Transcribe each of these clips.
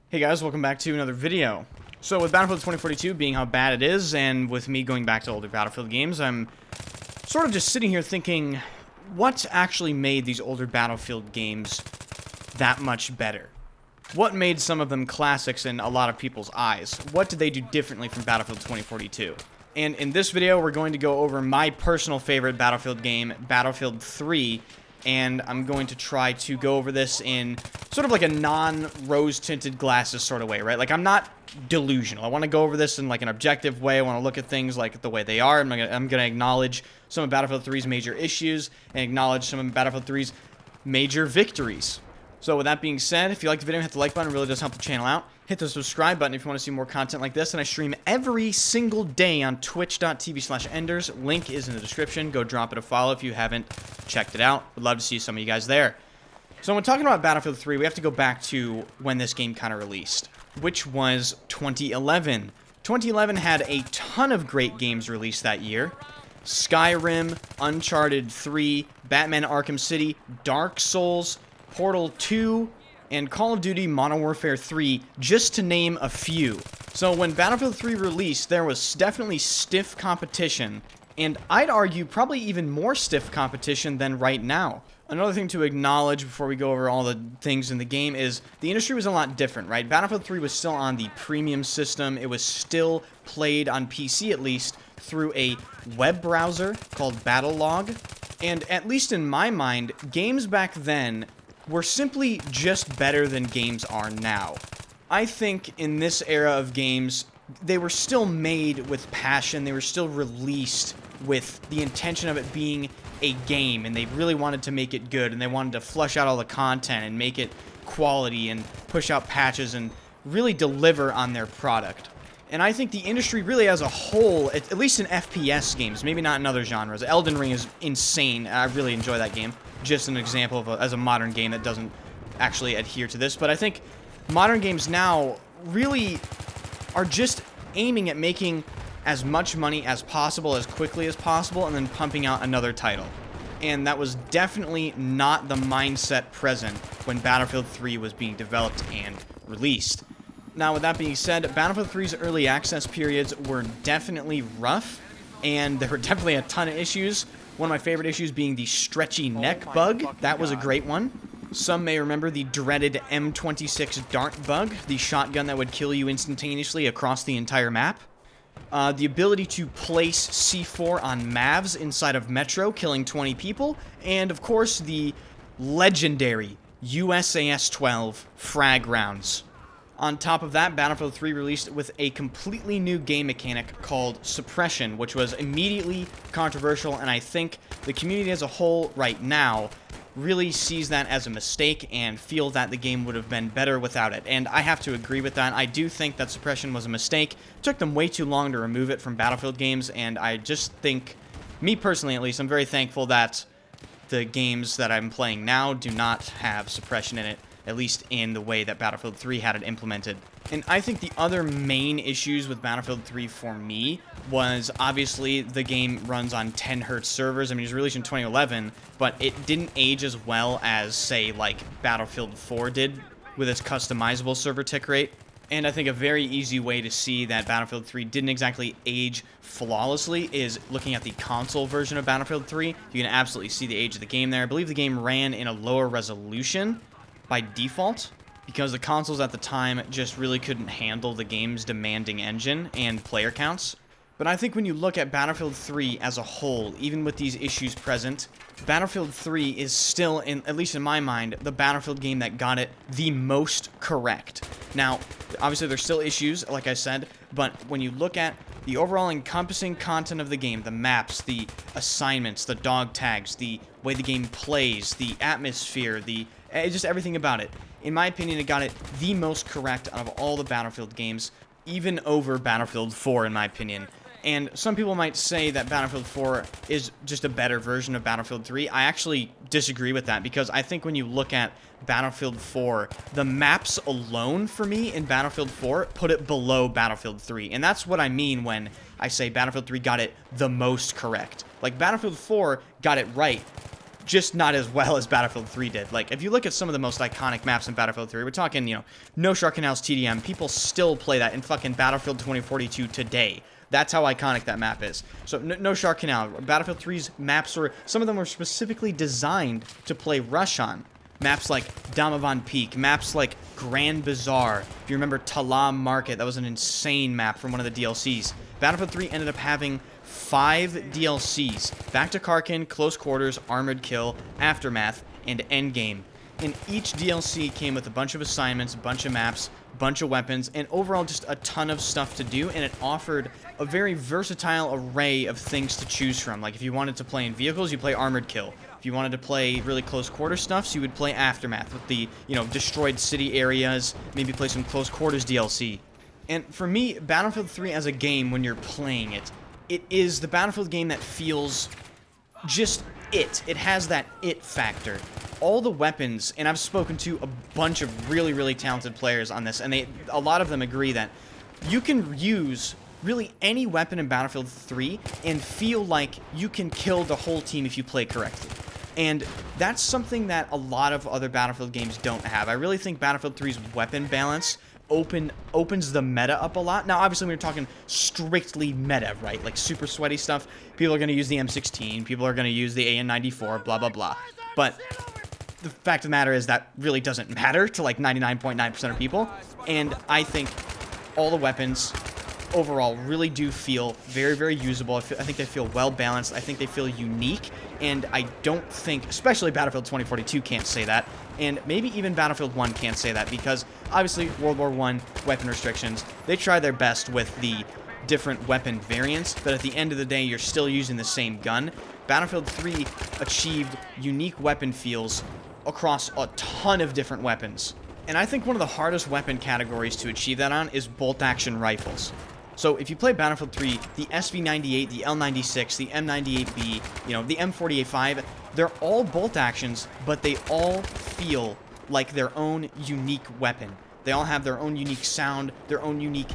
Hey guys, welcome back to another video. So with Battlefield 2042 being how bad it is, and with me going back to older Battlefield games, I'm sort of just sitting here thinking, what actually made these older Battlefield games that much better? What made some of them classics in a lot of people's eyes? What did they do differently from Battlefield 2042? And in this video, we're going to go over my personal favorite Battlefield game, Battlefield 3, and I'm going to try to go over this in sort of like a non-rose-tinted glasses sort of way, right? Like, I'm not delusional. I want to go over this in like an objective way. I want to look at things like the way they are. I'm going to acknowledge some of Battlefield 3's major issues and acknowledge some of Battlefield 3's major victories. So with that being said, if you like the video, hit the like button. It really does help the channel out. Hit the subscribe button if you want to see more content like this. And I stream every single day on twitch.tv/enders. Link is in the description. Go drop it a follow if you haven't checked it out. Would love to see some of you guys there. So when talking about Battlefield 3, we have to go back to when this game kind of released, which was 2011. 2011 had a ton of great games released that year. Skyrim, Uncharted 3, Batman Arkham City, Dark Souls, Portal 2, and Call of Duty Modern Warfare 3, just to name a few. So when Battlefield 3 released, there was definitely stiff competition, and I'd argue probably even more stiff competition than right now. Another thing to acknowledge before we go over all the things in the game is the industry was a lot different, right? Battlefield 3 was still on the premium system. It was still played on PC, at least, through a web browser called Battlelog. And at least in my mind, games back then were simply just better than games are now. I think in this era of games, they were still made with passion. They were still released with the intention of it being a game, and they really wanted to make it good, and they wanted to flush out all the content and make it quality and push out patches and really deliver on their product. And I think the industry really as a whole, at least in FPS games, maybe not in other genres. Elden Ring is insane. I really enjoy that game. Just an example of as a modern game that doesn't actually adhere to this. But I think modern games now really are just aiming at making as much money as possible, as quickly as possible, and then pumping out another title. And that was definitely not the mindset present when Battlefield 3 was being developed and released. Now, with that being said, Battlefield 3's early access periods were definitely rough, and there were definitely a ton of issues. One of my favorite issues being the stretchy neck bug. That was a great one. Some may remember the dreaded M26 dart bug, the shotgun that would kill you instantaneously across the entire map. The ability to place C4 on Mavs inside of Metro, killing 20 people. And, of course, the legendary USAS-12 frag rounds. On top of that, Battlefield 3 released with a completely new game mechanic called suppression, which was immediately controversial, and I think the community as a whole right now really sees that as a mistake and feel that the game would have been better without it. And I have to agree with that. I do think that suppression was a mistake. It took them way too long to remove it from Battlefield games, and I just think, me personally at least, I'm very thankful that the games that I'm playing now do not have suppression in it, at least in the way that Battlefield 3 had it implemented. And I think the other main issues with Battlefield 3 for me was obviously the game runs on 10 hertz servers. I mean, it was released in 2011, but it didn't age as well as, say, like Battlefield 4 did with its customizable server tick rate. And I think a very easy way to see that Battlefield 3 didn't exactly age flawlessly is looking at the console version of Battlefield 3. You can absolutely see the age of the game there. I believe the game ran in a lower resolution by default, because the consoles at the time just really couldn't handle the game's demanding engine and player counts. But I think when you look at Battlefield 3 as a whole, even with these issues present, Battlefield 3 is still, at least in my mind, the Battlefield game that got it the most correct. Now, obviously there's still issues, like I said, but when you look at the overall encompassing content of the game, the maps, the assignments, the dog tags, the way the game plays, the atmosphere, just everything about it. In my opinion, it got it the most correct out of all the Battlefield games, even over Battlefield 4, in my opinion. And some people might say that Battlefield 4 is just a better version of Battlefield 3. I actually disagree with that, because I think when you look at Battlefield 4, the maps alone, for me, in Battlefield 4, put it below Battlefield 3. And that's what I mean when I say Battlefield 3 got it the most correct. Like, Battlefield 4 got it right, just not as well as Battlefield 3 did. Like, if you look at some of the most iconic maps in Battlefield 3, we're talking, you know, No Shark Canals TDM. People still play that in fucking Battlefield 2042 today. That's how iconic that map is. So, No Shark Canal, Battlefield 3's maps were, some of them were specifically designed to play Rush on. Maps like Damavand Peak, maps like Grand Bazaar. If you remember Talam Market, that was an insane map from one of the DLCs. Battlefield 3 ended up having 5 DLCs. Back to Karkin, Close Quarters, Armored Kill, Aftermath, and Endgame. And each DLC came with a bunch of assignments, a bunch of maps, a bunch of weapons, and overall just a ton of stuff to do, and it offered a very versatile array of things to choose from. Like, if you wanted to play in vehicles, you play Armored Kill. If you wanted to play really close quarter stuff, so you would play Aftermath with the, you know, destroyed city areas, maybe play some close quarters DLC. And for me, Battlefield 3 as a game, when you're playing it, it is the Battlefield game that feels just it. It has that it factor. All the weapons, and I've spoken to a bunch of really, really talented players on this, and a lot of them agree that you can use really any weapon in Battlefield 3 and feel like you can kill the whole team if you play correctly. And that's something that a lot of other Battlefield games don't have. I really think Battlefield 3's weapon balance opens the meta up a lot. Now, obviously, when you're talking strictly meta, right? Like super sweaty stuff, people are going to use the M16, people are going to use the AN-94, blah, blah, blah. But the fact of the matter is that really doesn't matter to like 99.9% of people. And I think all the weapons overall really do feel very, very usable. I think they feel well balanced. I think they feel unique, and I don't think, especially Battlefield 2042 can't say that, and maybe even Battlefield 1 can't say that, because obviously World War I, weapon restrictions, they try their best with the different weapon variants, but at the end of the day, you're still using the same gun. Battlefield 3 achieved unique weapon feels across a ton of different weapons. And I think one of the hardest weapon categories to achieve that on is bolt-action rifles. So if you play Battlefield 3, the SV98, the L96, the M98B, you know, the M485, they're all bolt actions, but they all feel like their own unique weapon. They all have their own unique sound, their own unique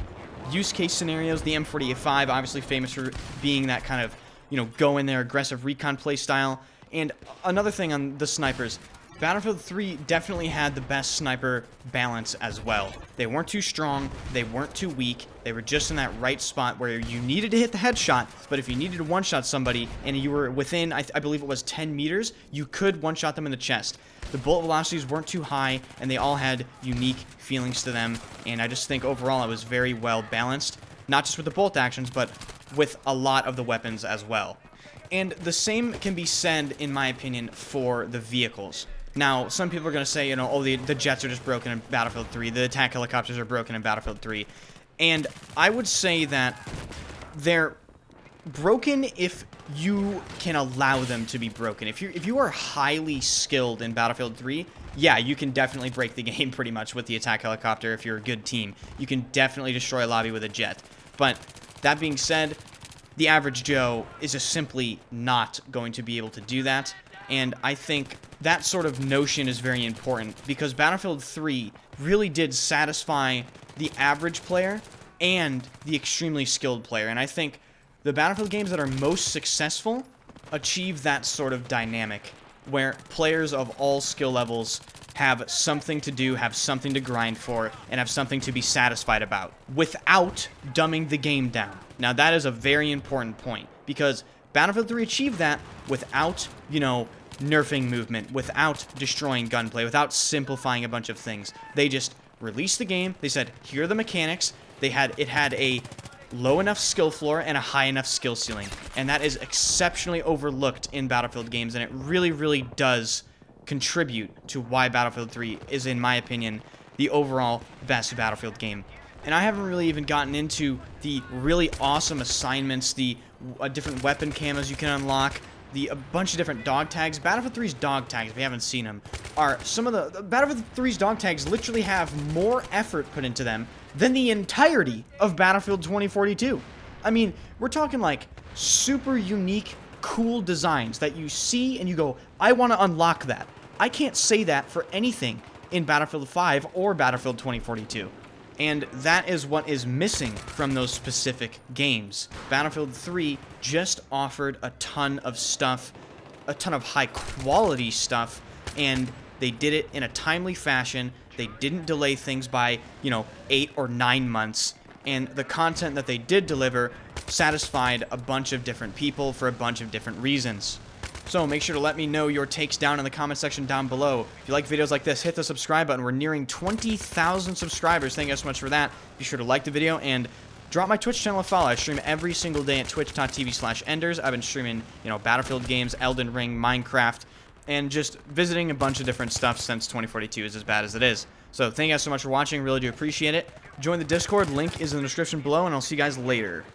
use case scenarios. The M485, obviously famous for being that kind of, you know, go in there aggressive recon play style. And another thing on the snipers, Battlefield 3 definitely had the best sniper balance as well. They weren't too strong, they weren't too weak, they were just in that right spot where you needed to hit the headshot, but if you needed to one-shot somebody and you were within, I believe it was 10 meters, you could one-shot them in the chest. The bullet velocities weren't too high, and they all had unique feelings to them, and I just think overall it was very well balanced, not just with the bolt actions, but with a lot of the weapons as well. And the same can be said, in my opinion, for the vehicles. Now, some people are going to say, you know, oh, the jets are just broken in Battlefield 3, the attack helicopters are broken in Battlefield 3, and I would say that they're broken if you can allow them to be broken. If you are highly skilled in Battlefield 3, yeah, you can definitely break the game pretty much with the attack helicopter if you're a good team. You can definitely destroy a lobby with a jet. But that being said, the average Joe is just simply not going to be able to do that. And I think that sort of notion is very important, because Battlefield 3 really did satisfy the average player and the extremely skilled player. And I think the Battlefield games that are most successful achieve that sort of dynamic, where players of all skill levels have something to do, have something to grind for, and have something to be satisfied about, without dumbing the game down. Now, that is a very important point, because Battlefield 3 achieved that without, you know, nerfing movement, without destroying gunplay, without simplifying a bunch of things. They just released the game, they said, here are the mechanics, it had a low enough skill floor and a high enough skill ceiling, and that is exceptionally overlooked in Battlefield games, and it really, really does contribute to why Battlefield 3 is, in my opinion, the overall best Battlefield game. And I haven't really even gotten into the really awesome assignments, the different weapon camos you can unlock, a bunch of different dog tags. Battlefield 3's dog tags, if you haven't seen them, are some of the Battlefield 3's dog tags literally have more effort put into them than the entirety of Battlefield 2042. I mean, we're talking like super unique, cool designs that you see and you go, I want to unlock that. I can't say that for anything in Battlefield 5 or Battlefield 2042. And that is what is missing from those specific games. Battlefield 3 just offered a ton of stuff a ton of high quality stuff, and they did it in a timely fashion. They didn't delay things by, 8 or 9 months, and the content that they did deliver satisfied a bunch of different people for a bunch of different reasons. So make sure to let me know your takes down in the comment section down below. If you like videos like this, hit the subscribe button. We're nearing 20,000 subscribers. Thank you guys so much for that. Be sure to like the video and drop my Twitch channel a follow. I stream every single day at twitch.tv/enders. I've been streaming, Battlefield games, Elden Ring, Minecraft, and just visiting a bunch of different stuff since 2042 is as bad as it is. So thank you guys so much for watching. Really do appreciate it. Join the Discord. Link is in the description below, and I'll see you guys later.